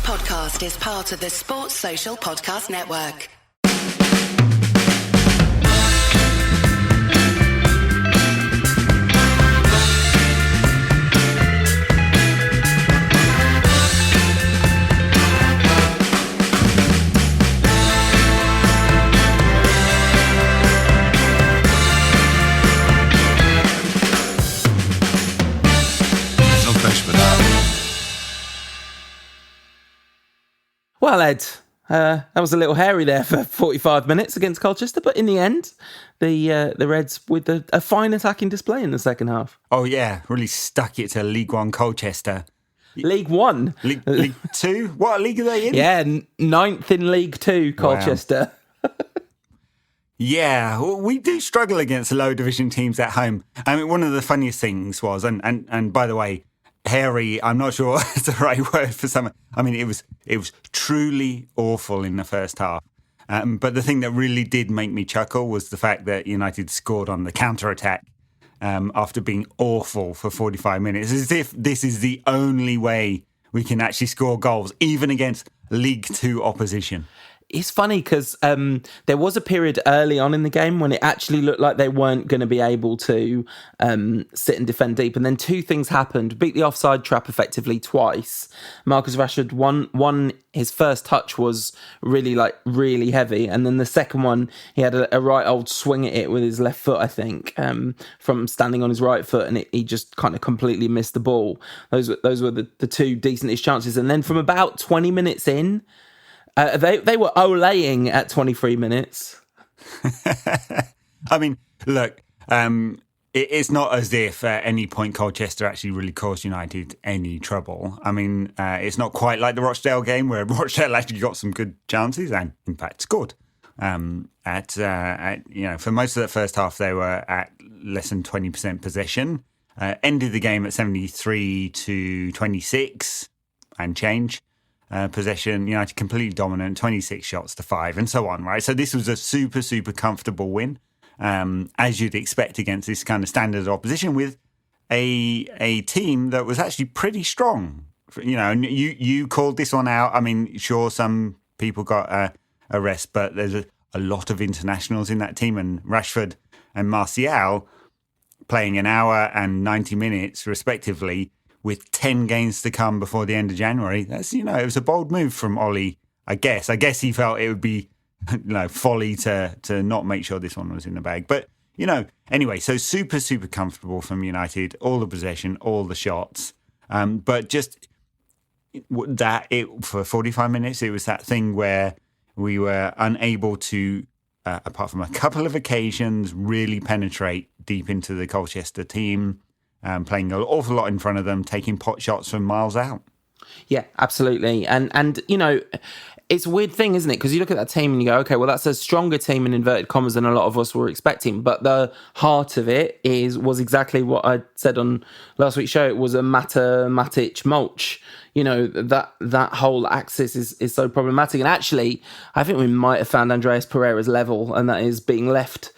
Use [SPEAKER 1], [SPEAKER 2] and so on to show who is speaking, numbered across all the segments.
[SPEAKER 1] podcast is part of the Sports Social Podcast Network.
[SPEAKER 2] Well, Ed, that was a little hairy there for 45 minutes against Colchester, but in the end, the Reds with a fine attacking display in the second half.
[SPEAKER 3] Oh yeah, really stuck it to League One Colchester.
[SPEAKER 2] League One?
[SPEAKER 3] League Two? What league are they in?
[SPEAKER 2] Yeah, ninth in League Two, Colchester.
[SPEAKER 3] Wow. Yeah, we do struggle against low division teams at home. I mean, one of the funniest things was, and by the way, hairy, I'm not sure it's the right word for someone. I mean, it was truly awful in the first half. But the thing that really did make me chuckle was the fact that United scored on the counter-attack after being awful for 45 minutes, as if this is the only way we can actually score goals, even against League Two opposition.
[SPEAKER 2] It's funny because there was a period early on in the game when it actually looked like they weren't going to be able to sit and defend deep. And then two things happened. Beat the offside trap effectively twice. Marcus Rashford, one his first touch was really heavy. And then the second one, he had a right old swing at it with his left foot, I think, from standing on his right foot. And he just kind of completely missed the ball. Those were the two decentish chances. And then from about 20 minutes in, they were olaying at 23 minutes.
[SPEAKER 3] I mean, look, it's not as if at any point Colchester actually really caused United any trouble. I mean, it's not quite like the Rochdale game where Rochdale actually got some good chances and, in fact, scored. For most of that first half, they were at less than 20% possession. Ended the game at 73-26 and change. Possession, United completely dominant, 26 shots to 5 and so on, right? So this was a super, super comfortable win, as you'd expect against this kind of standard opposition with a team that was actually pretty strong. You know, and you called this one out. I mean, sure, some people got a rest, but there's a lot of internationals in that team, and Rashford and Martial playing an hour and 90 minutes respectively, with 10 games to come before the end of January. That's, it was a bold move from Ole, I guess. I guess he felt it would be, folly to not make sure this one was in the bag. But, anyway, so super, super comfortable from United, all the possession, all the shots. But just for 45 minutes, it was that thing where we were unable to, apart from a couple of occasions, really penetrate deep into the Colchester team. Playing an awful lot in front of them, taking pot shots from miles out.
[SPEAKER 2] Yeah, absolutely. And it's a weird thing, isn't it? Because you look at that team and you go, okay, well, that's a stronger team in inverted commas than a lot of us were expecting. But the heart of it was exactly what I said on last week's show. It was a Matic mulch. That whole axis is so problematic. And actually, I think we might have found Andreas Pereira's level, and that is being left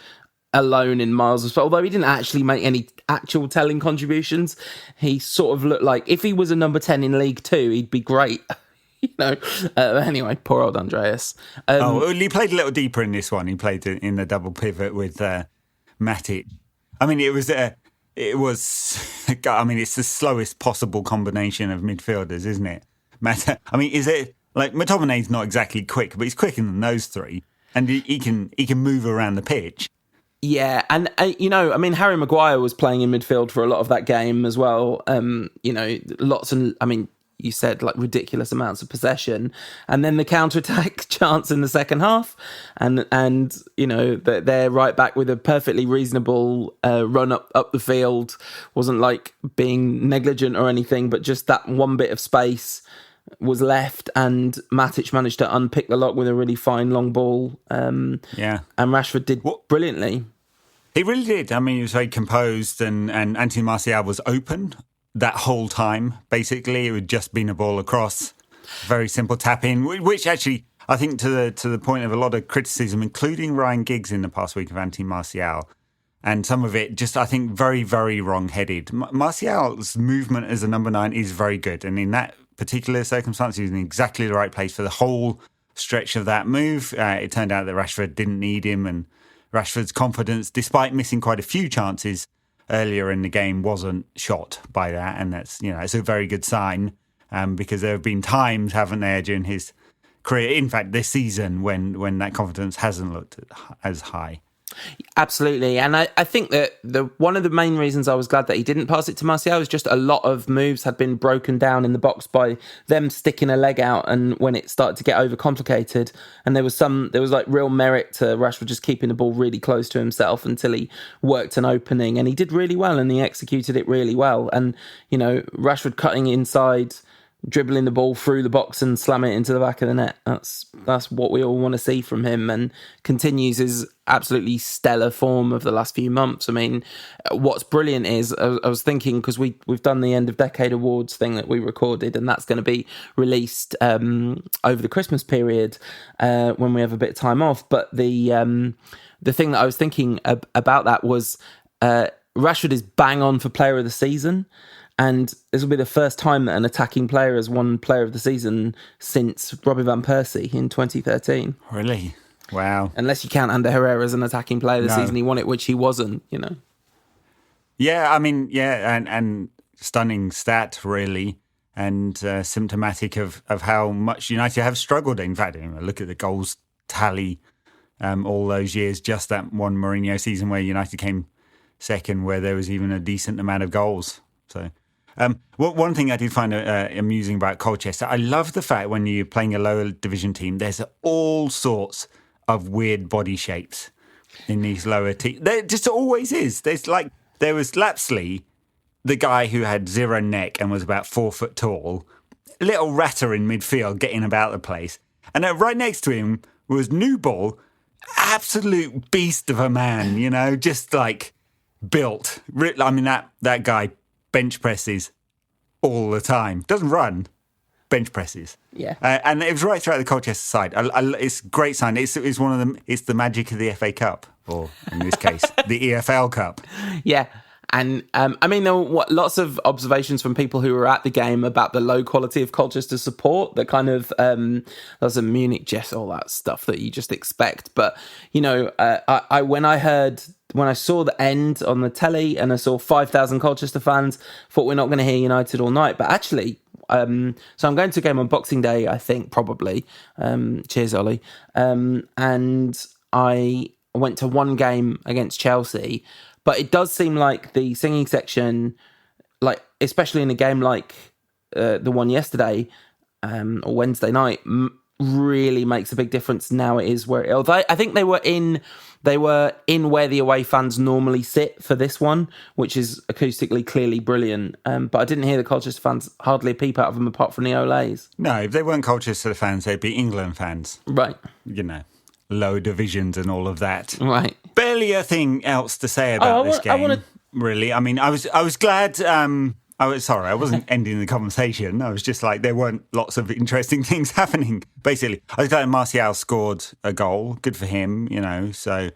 [SPEAKER 2] alone in Miles' spot. Although he didn't actually make any actual telling contributions, he sort of looked like if he was a number 10 in League Two, he'd be great. Anyway, poor old Andreas.
[SPEAKER 3] He played a little deeper in this one. He played in the double pivot with Matic. I mean, it's the slowest possible combination of midfielders, isn't it? Is it like McTominay's not exactly quick, but he's quicker than those three, and he can move around the pitch.
[SPEAKER 2] Yeah, and Harry Maguire was playing in midfield for a lot of that game as well. You said like ridiculous amounts of possession, and then the counter-attack chance in the second half, and they're right back with a perfectly reasonable run up the field. Wasn't like being negligent or anything, but just that one bit of space was left, and Matic managed to unpick the lock with a really fine long ball. And Rashford did brilliantly.
[SPEAKER 3] He really did. I mean, he was very composed, and Anthony Martial was open that whole time. Basically, it had just been a ball across, very simple tap in, which actually I think to the point of a lot of criticism, including Ryan Giggs in the past week of Anthony Martial. And some of it just, I think, very, very wrong-headed. Martial's movement as a number 9 is very good. And in that particular circumstance. He was in exactly the right place for the whole stretch of that move. It turned out that Rashford didn't need him, and Rashford's confidence, despite missing quite a few chances earlier in the game, wasn't shot by that. And that's, it's a very good sign, because there have been times, haven't there, during his career, in fact, this season, when that confidence hasn't looked as high.
[SPEAKER 2] Absolutely. And I think that one of the main reasons I was glad that he didn't pass it to Martial was just a lot of moves had been broken down in the box by them sticking a leg out, and when it started to get overcomplicated, and there was like real merit to Rashford just keeping the ball really close to himself until he worked an opening, and he did really well and he executed it really well. And, Rashford cutting inside, dribbling the ball through the box and slamming it into the back of the net. That's what we all want to see from him, and continues his absolutely stellar form of the last few months. I mean, what's brilliant is, I was thinking, because we've done the end of decade awards thing that we recorded, and that's going to be released over the Christmas period when we have a bit of time off. But the thing that I was thinking about that was Rashford is bang on for player of the season. And this will be the first time that an attacking player has won player of the season since Robbie Van Persie in 2013.
[SPEAKER 3] Really? Wow.
[SPEAKER 2] Unless you count Ander Herrera as an attacking player of the season. He won it, which he wasn't,
[SPEAKER 3] Yeah, I mean, and stunning stat, really, and symptomatic of how much United have struggled. In fact, look at the goals tally all those years, just that one Mourinho season where United came second, where there was even a decent amount of goals. So... one thing I did find amusing about Colchester, I love the fact when you're playing a lower division team, there's all sorts of weird body shapes in these lower teams. There just always is. There was Lapsley, the guy who had zero neck and was about 4 foot tall, little ratter in midfield getting about the place. And right next to him was Newball, absolute beast of a man, just like built. I mean, that guy bench presses all the time. Doesn't run, bench presses.
[SPEAKER 2] Yeah.
[SPEAKER 3] And it was right throughout the Colchester side. It's a great sign. It's one of them. It's the magic of the FA Cup, or in this case, the EFL Cup.
[SPEAKER 2] Yeah. And I mean, there were lots of observations from people who were at the game about the low quality of Colchester support, the kind of, there's a Munich Jess, all that stuff that you just expect. But, when I saw the end on the telly and I saw 5,000 Colchester fans, thought we're not going to hear United all night. But actually, so I'm going to a game on Boxing Day, I think, probably. Cheers, Ollie. And I went to one game against Chelsea. But it does seem like the singing section, like especially in a game like the one yesterday or Wednesday night, really makes a big difference. Now it is where, although I think they were in where the away fans normally sit for this one, which is acoustically clearly brilliant. But I didn't hear the Colchester fans hardly a peep out of them apart from the Olays.
[SPEAKER 3] No, if they weren't Colchester fans, they'd be England fans,
[SPEAKER 2] right?
[SPEAKER 3] Lower divisions and all of that,
[SPEAKER 2] right?
[SPEAKER 3] Barely a thing else to say about this game. Really, I mean, I was glad. I wasn't ending the conversation. I was just like, there weren't lots of interesting things happening. Basically, I was glad Martial scored a goal. Good for him, So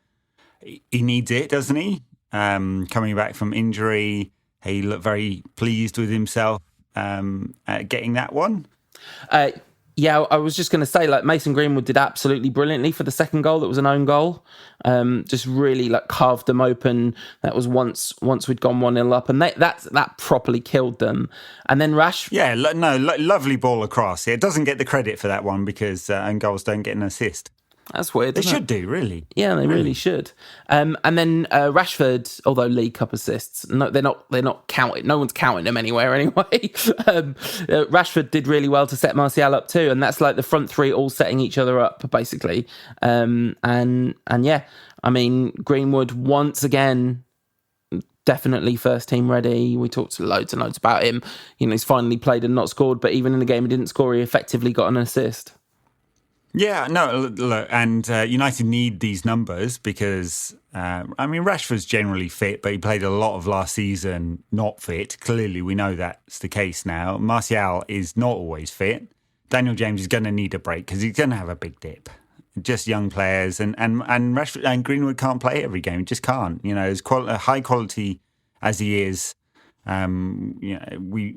[SPEAKER 3] he needs it, doesn't he? Coming back from injury, he looked very pleased with himself at getting that one.
[SPEAKER 2] Yeah, I was just going to say, like, Mason Greenwood did absolutely brilliantly for the second goal. That was an own goal. Just really carved them open. That was once we'd gone 1-0 up, and that properly killed them. And then Rashford.
[SPEAKER 3] Yeah, lovely ball across. It doesn't get the credit for that one because own goals don't get an assist.
[SPEAKER 2] That's weird.
[SPEAKER 3] They should do, really.
[SPEAKER 2] Yeah, they really should. And then Rashford, although League Cup assists, no, they're not counted. No one's counting them anywhere anyway. Rashford did really well to set Martial up too, and that's like the front three all setting each other up basically. And yeah, I mean Greenwood once again. Definitely first team ready. We talked loads and loads about him. He's finally played and not scored, but even in the game he didn't score, he effectively got an assist.
[SPEAKER 3] Yeah, no, look, and United need these numbers because, Rashford's generally fit, but he played a lot of last season not fit. Clearly, we know that's the case now. Martial is not always fit. Daniel James is going to need a break because he's going to have a big dip. Just young players, and Rashford and Greenwood can't play every game. He just can't. As high quality as he is, we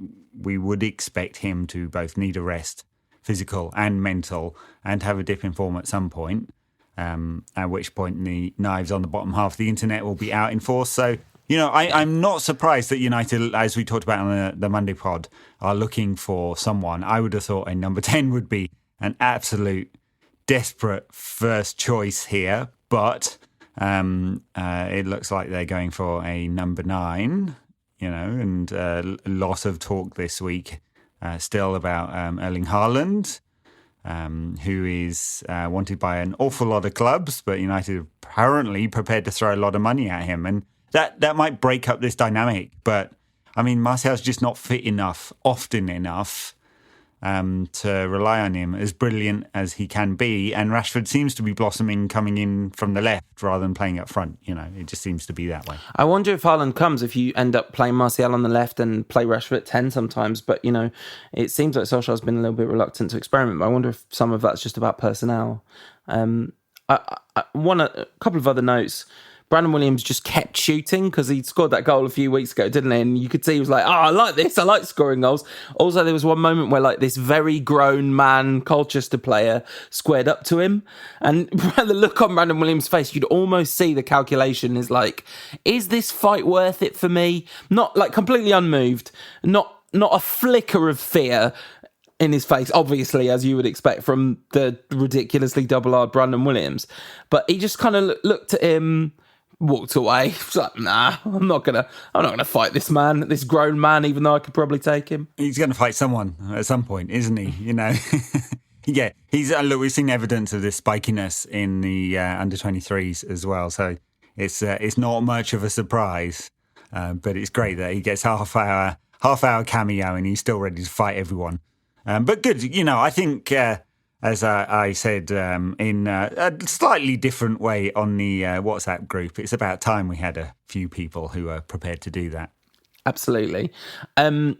[SPEAKER 3] would expect him to both need a rest, physical and mental, and have a dip in form at some point. At which point the knives on the bottom half of the internet will be out in force. So, I'm not surprised that United, as we talked about on the Monday pod, are looking for someone. I would have thought a number 10 would be an absolute desperate first choice here, but it looks like they're going for a number 9, and a lot of talk this week still about Erling Haaland, who is wanted by an awful lot of clubs, but United are apparently prepared to throw a lot of money at him, and that might break up this dynamic. But I mean, Martial's just not fit enough, often enough, to rely on him, as brilliant as he can be. And Rashford seems to be blossoming, coming in from the left rather than playing up front. It just seems to be that way.
[SPEAKER 2] I wonder if Haaland comes if you end up playing Martial on the left and play Rashford at 10 sometimes. But, it seems like Solskjaer's been a little bit reluctant to experiment. But I wonder if some of that's just about personnel. A couple of other notes. Brandon Williams just kept shooting because he scored that goal a few weeks ago, didn't he? And you could see he was like, I like this. I like scoring goals. Also, there was one moment where this very grown man Colchester player squared up to him. And the look on Brandon Williams' face, you'd almost see the calculation is is this fight worth it for me? Not completely unmoved, not a flicker of fear in his face, obviously, as you would expect from the ridiculously double-R Brandon Williams. But he just kind of looked at him, walked away. He's like, nah, I'm not gonna fight this man, this grown man, even though I could probably take him.
[SPEAKER 3] He's gonna fight someone at some point, isn't he? Yeah, look, we've seen evidence of this spikiness in the under 23s as well, so it's not much of a surprise, but it's great that he gets half hour cameo and he's still ready to fight everyone. But good, I think. As I said in a slightly different way on the WhatsApp group, it's about time we had a few people who are prepared to do that.
[SPEAKER 2] Absolutely. 2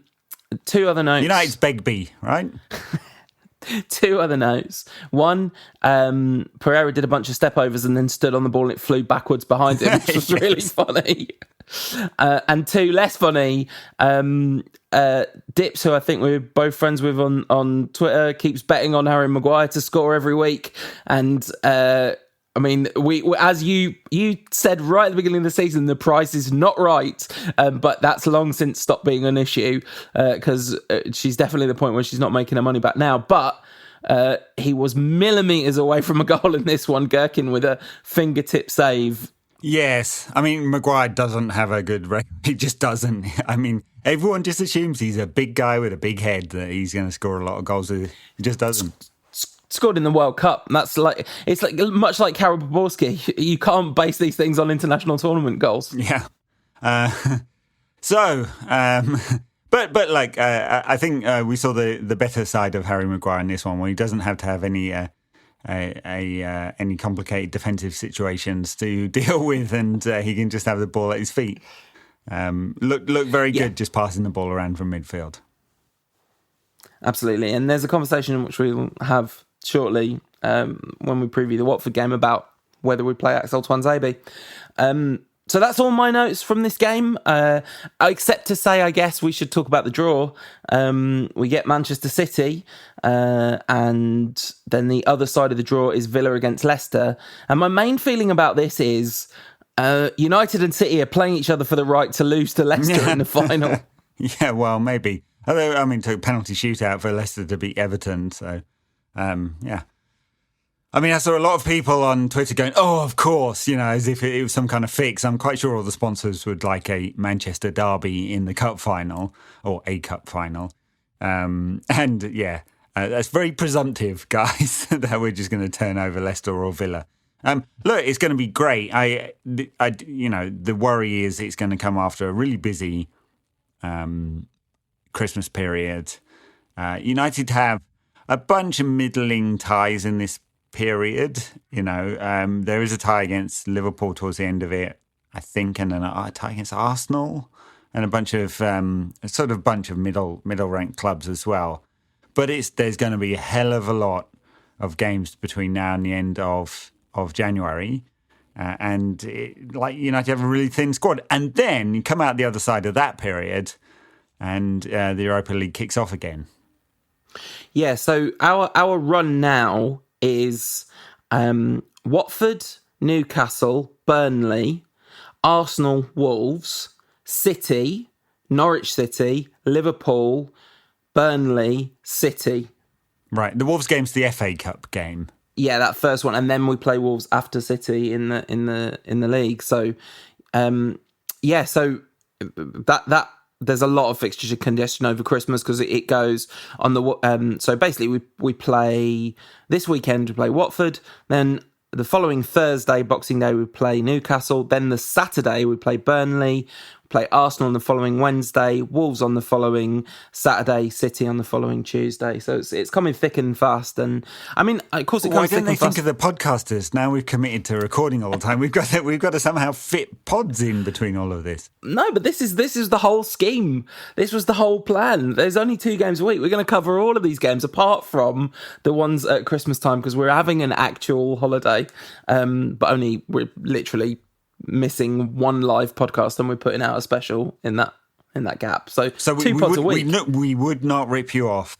[SPEAKER 2] other notes.
[SPEAKER 3] United's Begbie, right?
[SPEAKER 2] 2 other notes. One, Pereira did a bunch of step overs and then stood on the ball and it flew backwards behind him, which was really funny. And 2, less funny, Dips, who I think we're both friends with on Twitter, keeps betting on Harry Maguire to score every week. And we as you said right at the beginning of the season, the price is not right, but that's long since stopped being an issue because she's definitely the point where she's not making her money back now. But he was millimetres away from a goal in this one, Gherkin with a fingertip save.
[SPEAKER 3] Yes, I mean, Maguire doesn't have a good record. He just doesn't. I mean, everyone just assumes he's a big guy with a big head, that he's going to score a lot of goals. He just doesn't.
[SPEAKER 2] Scored in the World Cup. It's much like Karol Poborski. You can't base these things on international tournament goals.
[SPEAKER 3] Yeah. But I think we saw the better side of Harry Maguire in this one, where he doesn't have to have any complicated defensive situations to deal with, and he can just have the ball at his feet. Look very good just passing the ball around from midfield. Absolutely,
[SPEAKER 2] and there's a conversation which we'll have shortly when we preview the Watford game about whether we play Axel Tuanzebe. So that's all my notes from this game, except to say, I guess we should talk about the draw. We get Manchester City, and then the other side of the draw is Villa against Leicester. And my main feeling about this is United and City are playing each other for the right to lose to Leicester in the final.
[SPEAKER 3] Yeah, well, maybe. Although, I mean, took penalty shootout for Leicester to beat Everton, so, yeah. I mean, I saw a lot of people on Twitter going, oh, of course, as if it was some kind of fix. I'm quite sure all the sponsors would like a Manchester derby in the cup final, or a cup final. And yeah, that's very presumptive, guys, that we're just going to turn over Leicester or Villa. Look, it's going to be great. The worry is it's going to come after a really busy Christmas period. United have a bunch of middling ties in this period. There is a tie against Liverpool towards the end of it, I think, and then a tie against Arsenal and a bunch of middle ranked clubs as well. But there's going to be a hell of a lot of games between now and the end of January. United have a really thin squad. And then you come out the other side of that period and the Europa League kicks off again.
[SPEAKER 2] Yeah, so our run now is Watford, Newcastle, Burnley, Arsenal, Wolves, City, Norwich City, Liverpool, Burnley, City. Right,
[SPEAKER 3] the Wolves game's the FA Cup game.
[SPEAKER 2] Yeah, that first one, and then we play Wolves after City in the league. So, so that there's a lot of fixture congestion over Christmas because it goes on the. So basically, we play this weekend. We play Watford, then the following Thursday, Boxing Day, we play Newcastle. Then the Saturday, we play Burnley. Play Arsenal on the following Wednesday, Wolves on the following Saturday, City on the following Tuesday. So it's coming thick and fast. And I mean, of course, it comes thick and fast.
[SPEAKER 3] Why don't they think of the podcasters? Now we've committed to recording all the time. We've got to somehow fit pods in between all of this.
[SPEAKER 2] No, but this is the whole scheme. This was the whole plan. There's only 2 games a week. We're going to cover all of these games apart from the ones at Christmas time because we're having an actual holiday, but we're literally missing 1 live podcast and we're putting out a special in that gap. So 2 pods a week.
[SPEAKER 3] We would not rip you off,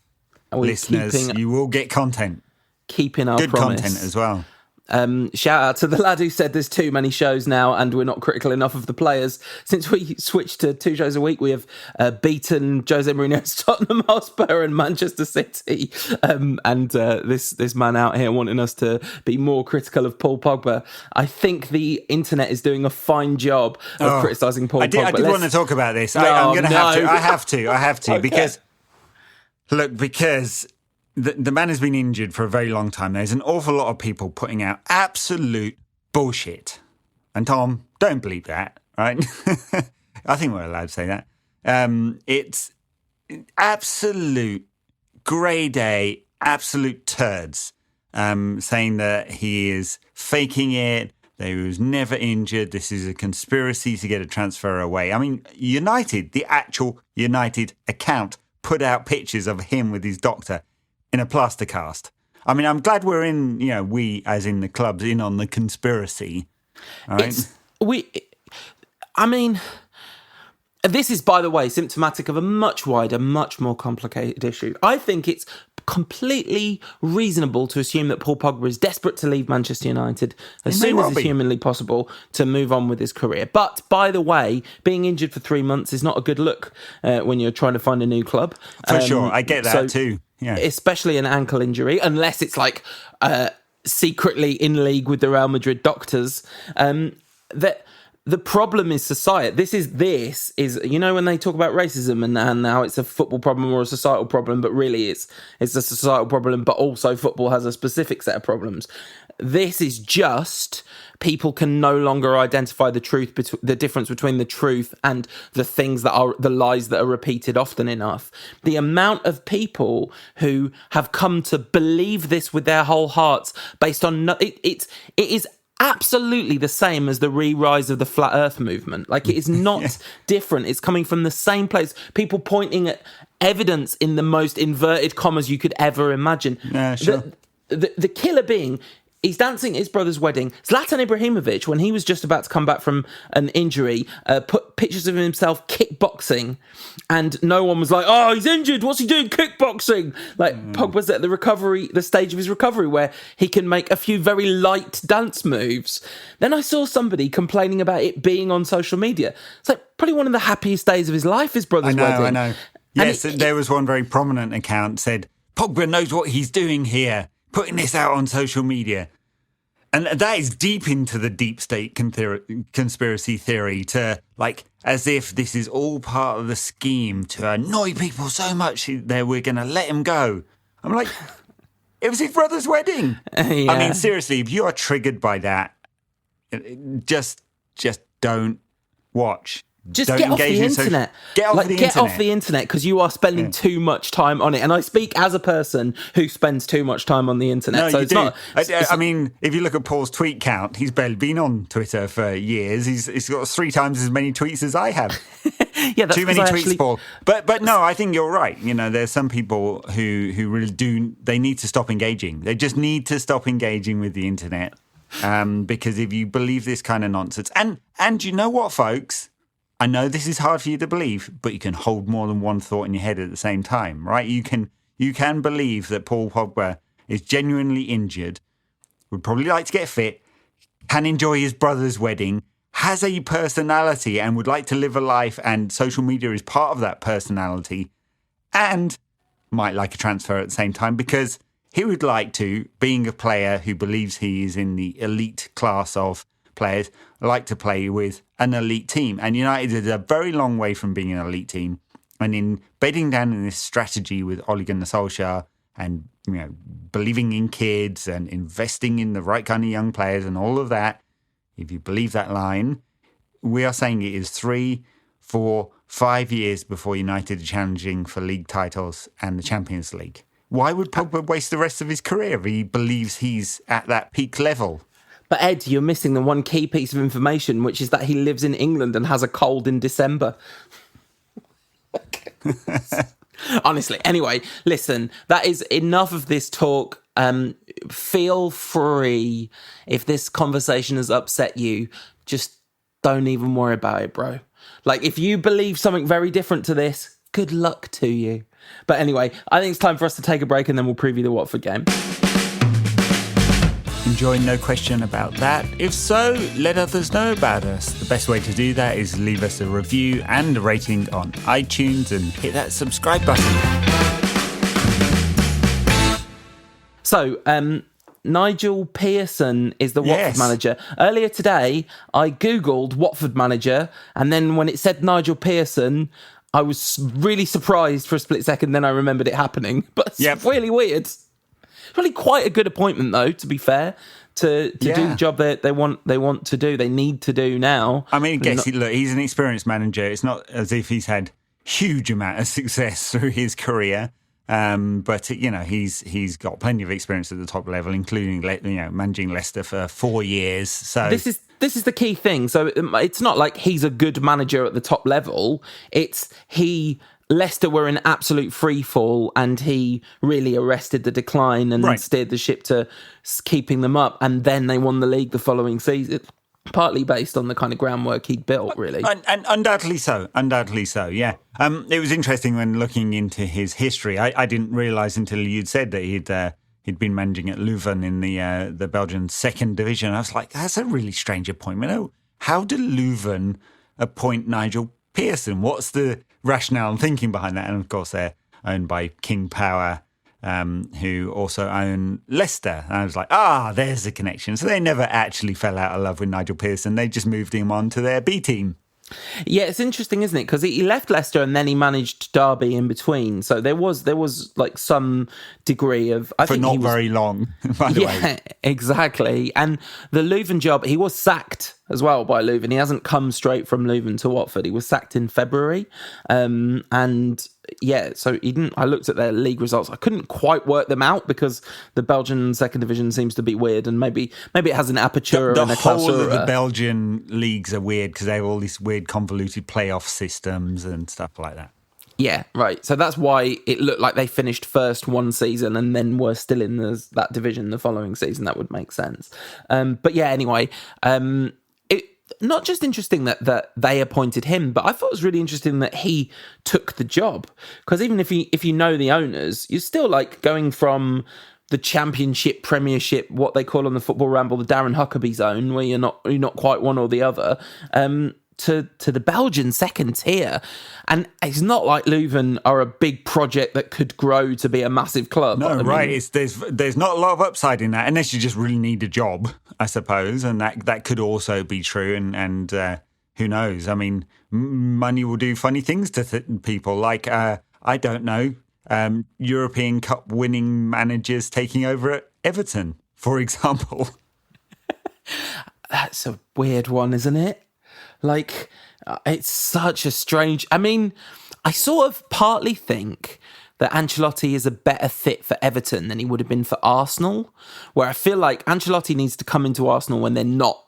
[SPEAKER 3] listeners. You will get content.
[SPEAKER 2] Keeping our
[SPEAKER 3] good
[SPEAKER 2] promise.
[SPEAKER 3] Content as well.
[SPEAKER 2] Shout out to the lad who said there's too many shows now and we're not critical enough of the players. Since we switched to 2 shows a week, we have beaten Jose Mourinho's Tottenham Hotspur and Manchester City. This man out here wanting us to be more critical of Paul Pogba. I think the internet is doing a fine job of criticising Paul Pogba.
[SPEAKER 3] I did want to talk about this. I'm going to have to. I have to
[SPEAKER 2] okay.
[SPEAKER 3] because the man has been injured for a very long time. There's an awful lot of people putting out absolute bullshit. And Tom, don't believe that, right? I think we're allowed to say that. It's absolute grade A, absolute turds, saying that he is faking it, that he was never injured, this is a conspiracy to get a transfer away. I mean, United, the actual United account, put out pictures of him with his doctor in a plaster cast. I mean, I'm glad we're in, we, as in the club's in on the conspiracy. Right?
[SPEAKER 2] This is, by the way, symptomatic of a much wider, much more complicated issue. I think it's completely reasonable to assume that Paul Pogba is desperate to leave Manchester United as soon as is humanly possible to move on with his career. But, by the way, being injured for 3 months is not a good look when you're trying to find a new club.
[SPEAKER 3] For sure, I get that too. Yeah.
[SPEAKER 2] Especially an ankle injury, unless it's like secretly in league with the Real Madrid doctors. The problem is society. This is when they talk about racism and now it's a football problem or a societal problem, but really it's a societal problem, but also football has a specific set of problems. This is just people can no longer identify the difference between the truth and the things that are the lies that are repeated often enough. The amount of people who have come to believe this with their whole hearts based on it is absolutely the same as the re-rise of the flat earth movement. Like, it is not different. It's coming from the same place. People pointing at evidence in the most inverted commas you could ever imagine.
[SPEAKER 3] Yeah, sure.
[SPEAKER 2] The killer being, he's dancing at his brother's wedding. Zlatan Ibrahimovic, when he was just about to come back from an injury, put pictures of himself kickboxing, and no one was like, "Oh, he's injured. What's he doing kickboxing?" Like, Pogba's at the stage of his recovery where he can make a few very light dance moves. Then I saw somebody complaining about it being on social media. It's like probably one of the happiest days of his life, his brother's wedding.
[SPEAKER 3] I know. Yes, there was one very prominent account said, "Pogba knows what he's doing here, putting this out on social media." And that is deep into the deep state conspiracy theory, to like as if this is all part of the scheme to annoy people so much that we're going to let him go. I'm like, it was his brother's wedding.
[SPEAKER 2] Yeah.
[SPEAKER 3] I mean, seriously, if you are triggered by that, just don't watch.
[SPEAKER 2] Just get off the internet. Get off the internet because you are spending too much time on it. And I speak as a person who spends too much time on the internet.
[SPEAKER 3] No,
[SPEAKER 2] so
[SPEAKER 3] you
[SPEAKER 2] it's
[SPEAKER 3] do.
[SPEAKER 2] not.
[SPEAKER 3] I mean, if you look at Paul's tweet count, he's barely been on Twitter for years. He's got 3 times as many tweets as I have.
[SPEAKER 2] Yeah, that's
[SPEAKER 3] too many tweets, Paul. But no, I think you're right. There's some people who really do. They need to stop engaging. They just need to stop engaging with the internet. Because if you believe this kind of nonsense, and you know what, folks? I know this is hard for you to believe, but you can hold more than one thought in your head at the same time, right? You can believe that Paul Pogba is genuinely injured, would probably like to get fit, can enjoy his brother's wedding, has a personality and would like to live a life, and social media is part of that personality, and might like a transfer at the same time because he would like to, being a player who believes he is in the elite class of players, like to play with an elite team. And United is a very long way from being an elite team. And in bedding down in this strategy with Ole Gunnar Solskjaer and, believing in kids and investing in the right kind of young players and all of that, if you believe that line, we are saying it is 3, 4, 5 years before United are challenging for league titles and the Champions League. Why would Pogba waste the rest of his career if he believes he's at that peak level?
[SPEAKER 2] But Ed, you're missing the one key piece of information, which is that he lives in England and has a cold in December. Honestly. Anyway, listen, that is enough of this talk. Feel free, if this conversation has upset you, just don't even worry about it, bro. Like, if you believe something very different to this, good luck to you. But anyway, I think it's time for us to take a break and then we'll preview the Watford game.
[SPEAKER 3] Enjoying, no question about that. If so, let others know about us. The best way to do that is leave us a review and a rating on iTunes and hit that subscribe button.
[SPEAKER 2] So, Nigel Pearson is the Watford manager. Earlier today, I Googled Watford manager, and then when it said Nigel Pearson, I was really surprised for a split second, then I remembered it happening. But it's really weird. Really quite a good appointment, though, to be fair, to do the job that they want to do, they need to do now.
[SPEAKER 3] I mean, look, he's an experienced manager. It's not as if he's had huge amount of success through his career, but he's got plenty of experience at the top level, including managing Leicester for 4 years. So
[SPEAKER 2] this is the key thing. So it's not like he's a good manager at the top level. It's Leicester were in absolute free fall and he really arrested the decline and steered the ship to keeping them up. And then they won the league the following season, partly based on the kind of groundwork he'd built, really.
[SPEAKER 3] And undoubtedly so, yeah. It was interesting when looking into his history. I didn't realise until you'd said that he'd been managing at Leuven in the Belgian second division. I was like, that's a really strange appointment. Oh, how did Leuven appoint Nigel Pearson? What's the rationale and thinking behind that? And of course, they're owned by King Power, who also own Leicester. And I was like, there's the connection. So they never actually fell out of love with Nigel Pearson. They just moved him on to their B team.
[SPEAKER 2] Yeah, it's interesting, isn't it? Because he left Leicester and then he managed Derby in between. So there was like some degree of...
[SPEAKER 3] very long, by the way.
[SPEAKER 2] Yeah, exactly. And the Leuven job, he was sacked as well by Leuven. He hasn't come straight from Leuven to Watford. He was sacked in February. So he didn't... I looked at their league results. I couldn't quite work them out because the Belgian second division seems to be weird, and maybe it has an aperture and a clausura.
[SPEAKER 3] The whole of the Belgian leagues are weird because they have all these weird convoluted playoff systems and stuff like that.
[SPEAKER 2] Yeah, right. So that's why it looked like they finished first one season and then were still in that division the following season. That would make sense. But yeah, anyway, not just interesting that they appointed him, but I thought it was really interesting that he took the job. Because even if you know the owners, you're still like going from the Championship, Premiership, what they call on the Football Ramble, the Darren Huckabee zone, where you're not quite one or the other, to the Belgian second tier. And it's not like Leuven are a big project that could grow to be a massive club.
[SPEAKER 3] No, there's not a lot of upside in that, unless you just really need a job, I suppose. And that could also be true. And who knows? I mean, money will do funny things to people. Like, I don't know, European Cup winning managers taking over at Everton, for example.
[SPEAKER 2] That's a weird one, isn't it? Like, it's such a strange... I mean, I sort of partly think that Ancelotti is a better fit for Everton than he would have been for Arsenal, where I feel like Ancelotti needs to come into Arsenal when they're not...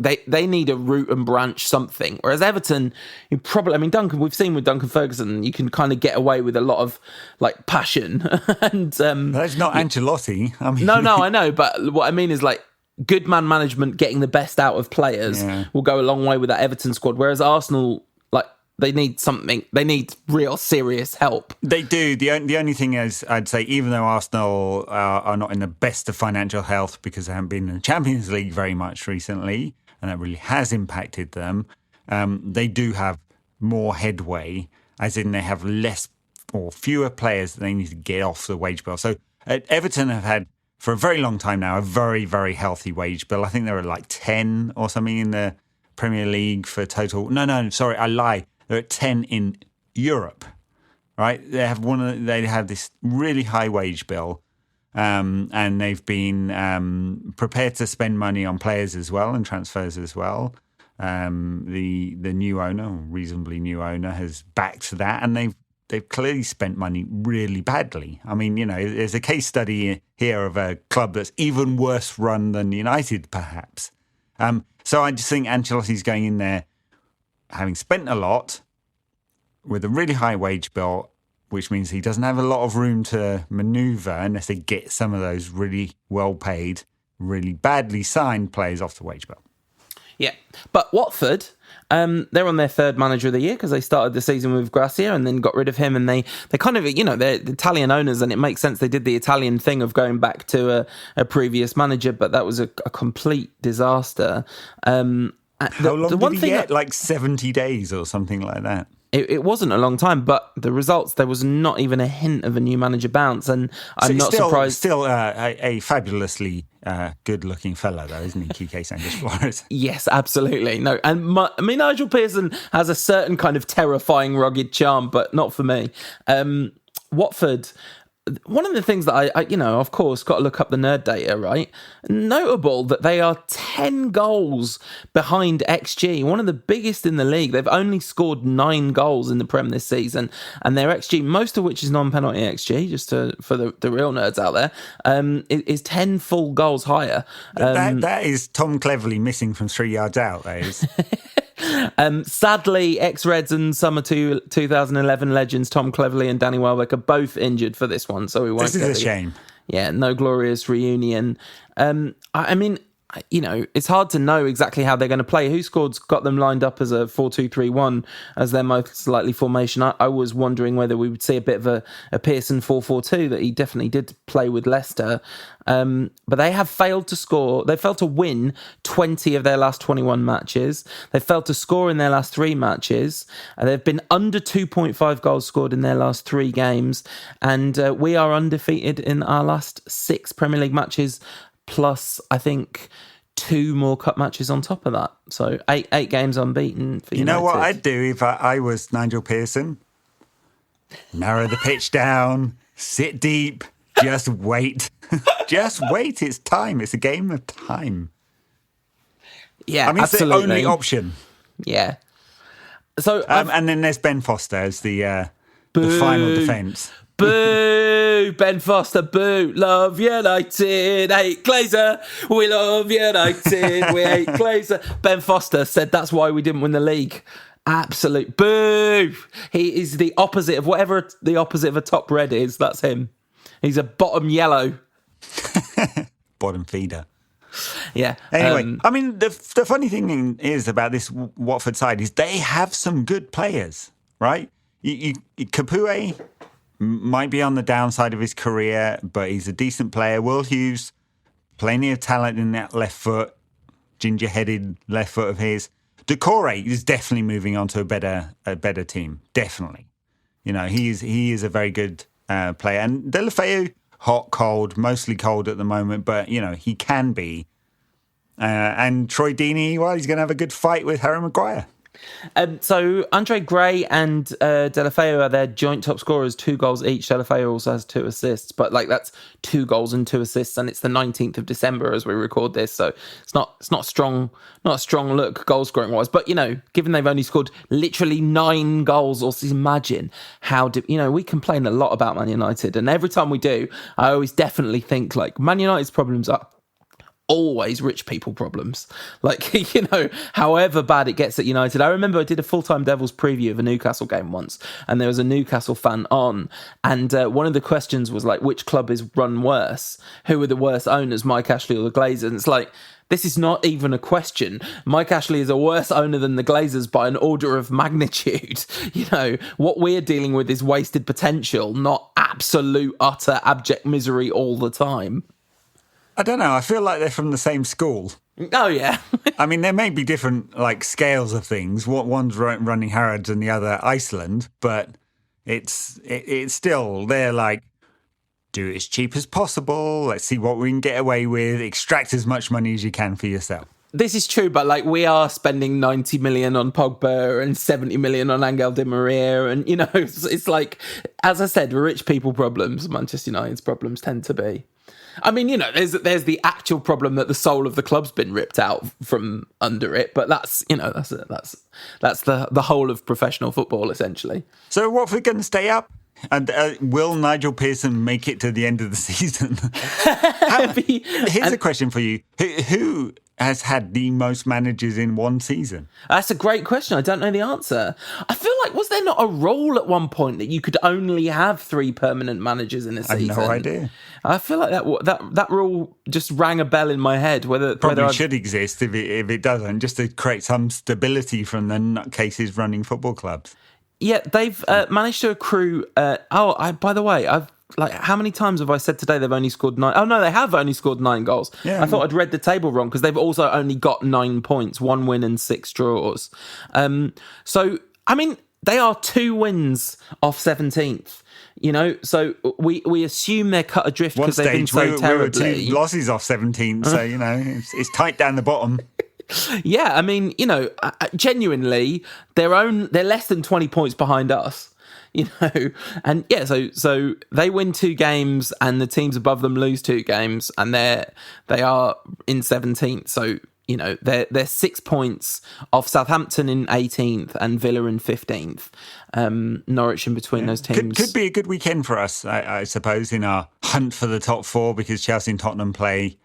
[SPEAKER 2] They need a root and branch something. Whereas Everton, Duncan, we've seen with Duncan Ferguson, you can kind of get away with a lot of like passion. And
[SPEAKER 3] that's not Ancelotti.
[SPEAKER 2] No, I know. But what I mean is like, good man management, getting the best out of players will go a long way with that Everton squad. Whereas Arsenal, like, they need something. They need real serious help.
[SPEAKER 3] They do. The only thing is, I'd say, even though Arsenal are not in the best of financial health because they haven't been in the Champions League very much recently, and that really has impacted them, they do have more headway, as in they have less or fewer players that they need to get off the wage bill. So Everton have had, for a very long time now, a very, very healthy wage bill. I think there are like 10 or something in the Premier League for total. No, sorry, I lie. They're at 10 in Europe, right? They have this really high wage bill, and they've been prepared to spend money on players as well and transfers as well. The new owner, reasonably new owner, has backed that, and they've clearly spent money really badly. I mean, there's a case study here of a club that's even worse run than United, perhaps. So I just think Ancelotti's going in there having spent a lot with a really high wage bill, which means he doesn't have a lot of room to manoeuvre unless they get some of those really well-paid, really badly signed players off the wage bill.
[SPEAKER 2] Yeah, but Watford, they're on their third manager of the year because they started the season with Gracia and then got rid of him, and they kind of, they're Italian owners, and it makes sense they did the Italian thing of going back to a previous manager, but that was a complete disaster.
[SPEAKER 3] How long did he get? Like 70 days or something like that?
[SPEAKER 2] It wasn't a long time, but the results, there was not even a hint of a new manager bounce, and I'm not surprised.
[SPEAKER 3] Still a fabulously good-looking fellow, though, isn't he, Quique Sanchez-Flores?
[SPEAKER 2] Yes, absolutely. No, and Nigel Pearson has a certain kind of terrifying, rugged charm, but not for me. Watford, one of the things that I of course, got to look up the nerd data, right? Notable that they are 10 goals behind XG, one of the biggest in the league. They've only scored 9 goals in the Prem this season, and their XG, most of which is non-penalty XG, just for the real nerds out there, is 10 full goals higher.
[SPEAKER 3] That is Tom Cleverley missing from 3 yards out, that is.
[SPEAKER 2] Sadly, ex-Reds and summer 2011 legends Tom Cleverley and Danny Welbeck are both injured for this one, so we won't.
[SPEAKER 3] This is a shame.
[SPEAKER 2] Yeah, no glorious reunion. I mean, it's hard to know exactly how they're going to play. WhoScored's got them lined up as a 4-2-3-1 as their most likely formation. I was wondering whether we would see a bit of a Pearson 4-4-2 that he definitely did play with Leicester. But they have failed to score. They failed to win 20 of their last 21 matches. They failed to score in their last 3 matches. They've been under 2.5 goals scored in their last 3 games. And we are undefeated in our last 6 Premier League matches, plus, I think, 2 more cup matches on top of that. So 8 games unbeaten for United.
[SPEAKER 3] You know what I'd do if I was Nigel Pearson? Narrow the pitch down, sit deep, just wait. Just wait. It's time. It's a game of time.
[SPEAKER 2] Yeah,
[SPEAKER 3] I mean,
[SPEAKER 2] absolutely.
[SPEAKER 3] It's the only option.
[SPEAKER 2] Yeah. So,
[SPEAKER 3] and then there's Ben Foster as the final defence.
[SPEAKER 2] Boo! Ben Foster, boo! Love United, hate Glazer. We love United, we hate Glazer. Ben Foster said that's why we didn't win the league. Absolute boo! He is the opposite of whatever the opposite of a top red is. That's him. He's a bottom yellow.
[SPEAKER 3] Bottom feeder.
[SPEAKER 2] Yeah.
[SPEAKER 3] Anyway, I mean, the funny thing is about this Watford side is they have some good players, right? Capoue might be on the downside of his career, but he's a decent player. Will Hughes, plenty of talent in that left foot, ginger-headed left foot of his. Decore is definitely moving on to a better team. Definitely. He is a very good player. And Deulofeu, hot, cold, mostly cold at the moment, but, he can be. And Troy Deeney, well, he's going to have a good fight with Harry Maguire.
[SPEAKER 2] So Andre Gray and Deulofeu are their joint top scorers, 2 goals each. Deulofeu also has 2 assists, but that's 2 goals and 2 assists, and it's the 19th of December as we record this, so it's not a strong look goal scoring wise. But given they've only scored literally 9 goals, or imagine how we complain a lot about Man United, and every time we do, I always definitely think Man United's problems are always rich people problems. Like, however bad it gets at United. I remember I did a full-time Devils preview of a Newcastle game once, and there was a Newcastle fan on, and one of the questions was like, which club is run worse? Who are the worst owners, Mike Ashley or the Glazers? And it's like, this is not even a question. Mike Ashley is a worse owner than the Glazers by an order of magnitude. What we're dealing with is wasted potential, not absolute, utter, abject misery all the time.
[SPEAKER 3] I don't know. I feel like they're from the same school.
[SPEAKER 2] Oh, yeah.
[SPEAKER 3] I mean, there may be different scales of things. One's running Harrods and the other Iceland, but it's still, they're like, do it as cheap as possible. Let's see what we can get away with. Extract as much money as you can for yourself.
[SPEAKER 2] This is true, but we are spending 90 million on Pogba and 70 million on Angel Di Maria. And, it's like, as I said, rich people problems, Manchester United's problems tend to be. I mean, there's the actual problem that the soul of the club's been ripped out from under it, but that's the whole of professional football essentially.
[SPEAKER 3] So, Watford going to stay up? And will Nigel Pearson make it to the end of the season? Here's a question for you: Who has had the most managers in one season?
[SPEAKER 2] That's a great question. I don't know the answer. I feel like, was there not a rule at one point that you could only have 3 permanent managers in a season?
[SPEAKER 3] I have no idea.
[SPEAKER 2] I feel like that rule just rang a bell in my head.
[SPEAKER 3] Probably should exist if it doesn't, just to create some stability from the nutcases running football clubs.
[SPEAKER 2] Yeah, they've managed to accrue. By the way, how many times have I said today they've only scored 9? Oh no, they have only scored 9 goals. Yeah, I thought I'd read the table wrong because they've also only got 9 points, 1 win and 6 draws. So I mean, they are 2 wins off 17th. So we assume they're cut adrift because they've been so terribly.
[SPEAKER 3] We were 2 losses off 17th, so it's tight down the bottom.
[SPEAKER 2] Yeah, I mean, genuinely, they're less than 20 points behind us, and yeah, so they win 2 games and the teams above them lose 2 games, and they are in 17th. So they're 6 points off Southampton in 18th and Villa in 15th. Norwich in between those teams.
[SPEAKER 3] Could be a good weekend for us, I suppose, in our hunt for the top 4, because Chelsea and Tottenham play.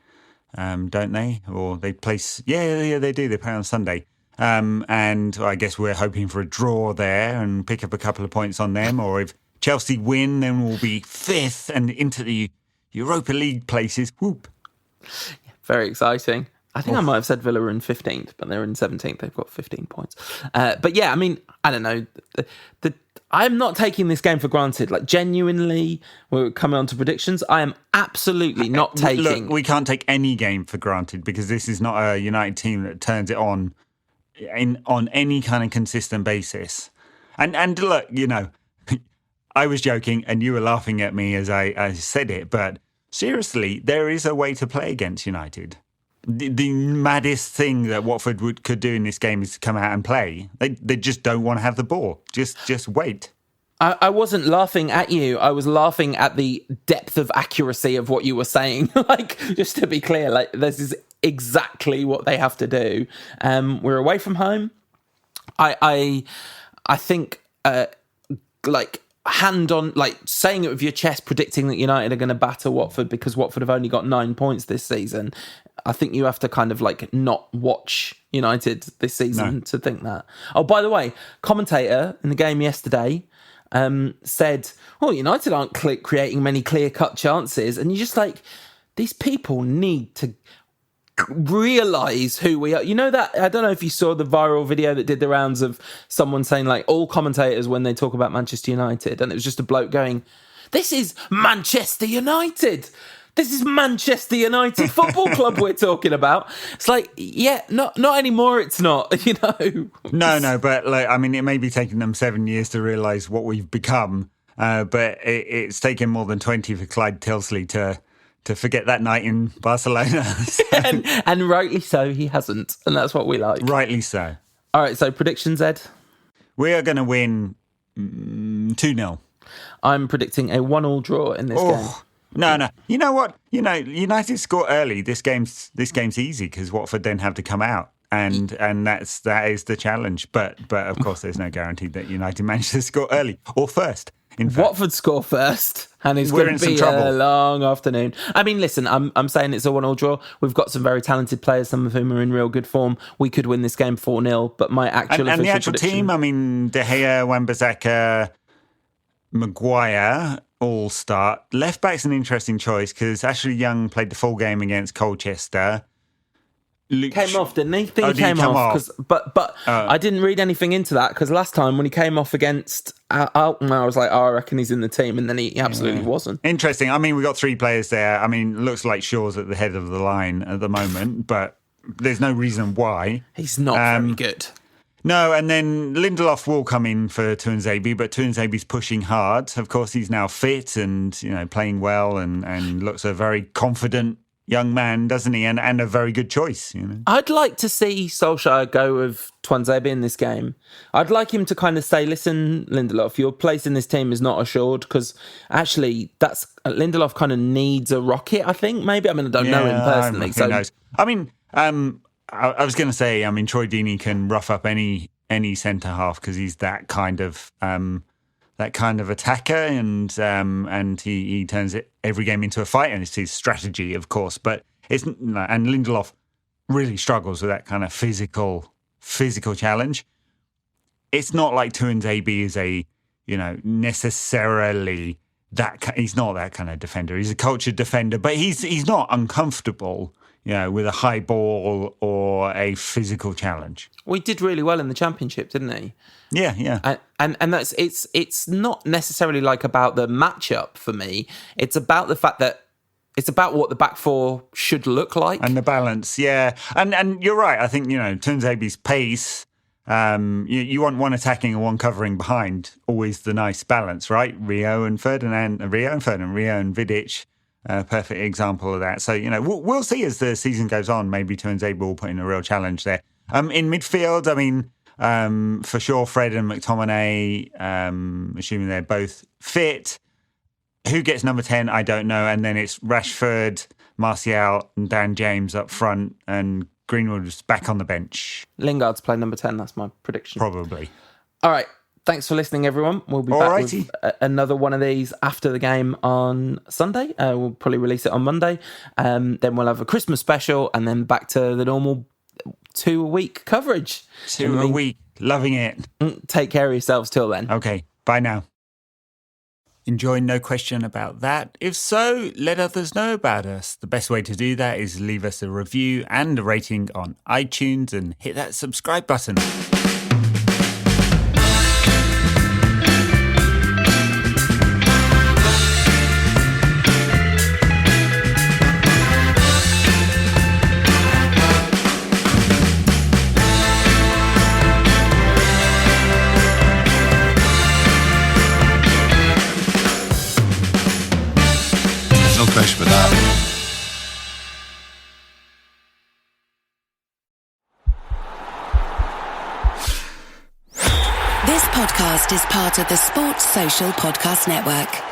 [SPEAKER 3] Don't they? Or they play... Yeah, they do. They play on Sunday. And I guess we're hoping for a draw there and pick up a couple of points on them. Or if Chelsea win, then we'll be 5th and into the Europa League places. Whoop.
[SPEAKER 2] Very exciting. I think I might have said Villa are in 15th, but they're in 17th. They've got 15 points. But yeah, I mean, I don't know. I'm not taking this game for granted. Genuinely, we're coming on to predictions. I am absolutely not taking...
[SPEAKER 3] Look, we can't take any game for granted because this is not a United team that turns it on any kind of consistent basis. And look, I was joking and you were laughing at me as I said it, but seriously, there is a way to play against United. The maddest thing that Watford could do in this game is to come out and play. They just don't want to have the ball. Just wait.
[SPEAKER 2] I wasn't laughing at you. I was laughing at the depth of accuracy of what you were saying. Just to be clear, this is exactly what they have to do. We're away from home. I think hand on, saying it with your chest, predicting that United are going to batter Watford because Watford have only got 9 points this season. I think you have to kind of not watch United this season to think that. Oh, by the way, commentator in the game yesterday said, well, United aren't creating many clear-cut chances. And you're just these people need to realise who we are. That, I don't know if you saw the viral video that did the rounds of someone saying all commentators when they talk about Manchester United, and it was just a bloke going, this is Manchester United. This is Manchester United Football Club we're talking about. It's not anymore. It's not,
[SPEAKER 3] No, but it may be taking them 7 years to realise what we've become, but it's taken more than 20 for Clyde Tilsley to forget that night in Barcelona.
[SPEAKER 2] and rightly so, he hasn't, and that's what we like.
[SPEAKER 3] Rightly so.
[SPEAKER 2] All right, so predictions, Ed?
[SPEAKER 3] We are going to win 2-0.
[SPEAKER 2] I'm predicting a 1-1 draw in this game.
[SPEAKER 3] No. You know what? United score early. This game's easy because Watford then have to come out, and that is the challenge. But of course, there's no guarantee that United manage to score early or first In fact,
[SPEAKER 2] Watford score first, and it's
[SPEAKER 3] We're
[SPEAKER 2] going
[SPEAKER 3] in
[SPEAKER 2] to
[SPEAKER 3] some
[SPEAKER 2] be
[SPEAKER 3] trouble.
[SPEAKER 2] a long afternoon. I mean, listen, I'm saying it's a 1-1 draw. We've got some very talented players, some of whom are in real good form. We could win this game 4-0, but my actual
[SPEAKER 3] and the
[SPEAKER 2] official
[SPEAKER 3] actual
[SPEAKER 2] prediction...
[SPEAKER 3] team, I mean, De Gea, Wan-Bissaka, Maguire all start. Left back's an interesting choice because Ashley Young played the full game against Colchester.
[SPEAKER 2] Came off, didn't he? I think he
[SPEAKER 3] did he
[SPEAKER 2] came
[SPEAKER 3] come
[SPEAKER 2] off.
[SPEAKER 3] off?
[SPEAKER 2] But I didn't read anything into that because last time when he came off against Alton, I was like, I reckon he's in the team. And then he absolutely wasn't.
[SPEAKER 3] Interesting. I mean, we got 3 players there. I mean, looks like Shaw's at the head of the line at the moment, but there's no reason why.
[SPEAKER 2] He's not very good.
[SPEAKER 3] No, and then Lindelof will come in for Tuanzebe, but Tuanzebe's pushing hard. Of course, he's now fit and playing well and looks a very confident young man, doesn't he? And a very good choice.
[SPEAKER 2] I'd like to see Solskjaer go with Tuanzebe in this game. I'd like him to kind of say, listen, Lindelof, your place in this team is not assured, because actually Lindelof kind of needs a rocket, I think, maybe. I mean, I don't know him personally.
[SPEAKER 3] Who knows? I mean, I was going to say, I mean, Troy Deeney can rough up any centre half because he's that kind of attacker, and he turns every game into a fight, and it's his strategy, of course. But and Lindelof really struggles with that kind of physical challenge. It's not like Tuanzebe is necessarily that. He's not that kind of defender. He's a cultured defender, but he's not uncomfortable, with a high ball or a physical challenge.
[SPEAKER 2] Well, he did really well in the Championship, didn't he?
[SPEAKER 3] Yeah.
[SPEAKER 2] And that's it's not necessarily like about the matchup for me. It's about the fact that it's about what the back four should look like.
[SPEAKER 3] And the balance, yeah. And you're right. I think, Tuanzebe's pace, you want one attacking and one covering behind. Always the nice balance, right? Rio and Vidic. Perfect example of that. So, we'll see as the season goes on. Maybe Tuanzebe will put in a real challenge there. In midfield, I mean, for sure, Fred and McTominay, assuming they're both fit. Who gets number 10? I don't know. And then it's Rashford, Martial, and Dan James up front, and Greenwood's back on the bench.
[SPEAKER 2] Lingard's playing number 10. That's my prediction.
[SPEAKER 3] Probably.
[SPEAKER 2] All right. Thanks for listening, everyone. We'll be back with another one of these after the game on Sunday. We'll probably release it on Monday. Then we'll have a Christmas special, and then back to the normal 2-a-week coverage.
[SPEAKER 3] 2 a week. Loving it.
[SPEAKER 2] Take care of yourselves till then.
[SPEAKER 3] Okay. Bye now. Enjoying No Question About That? If so, let others know about us. The best way to do that is leave us a review and a rating on iTunes and hit that subscribe button.
[SPEAKER 4] No question about that.
[SPEAKER 1] This podcast is part of the Sports Social Podcast Network.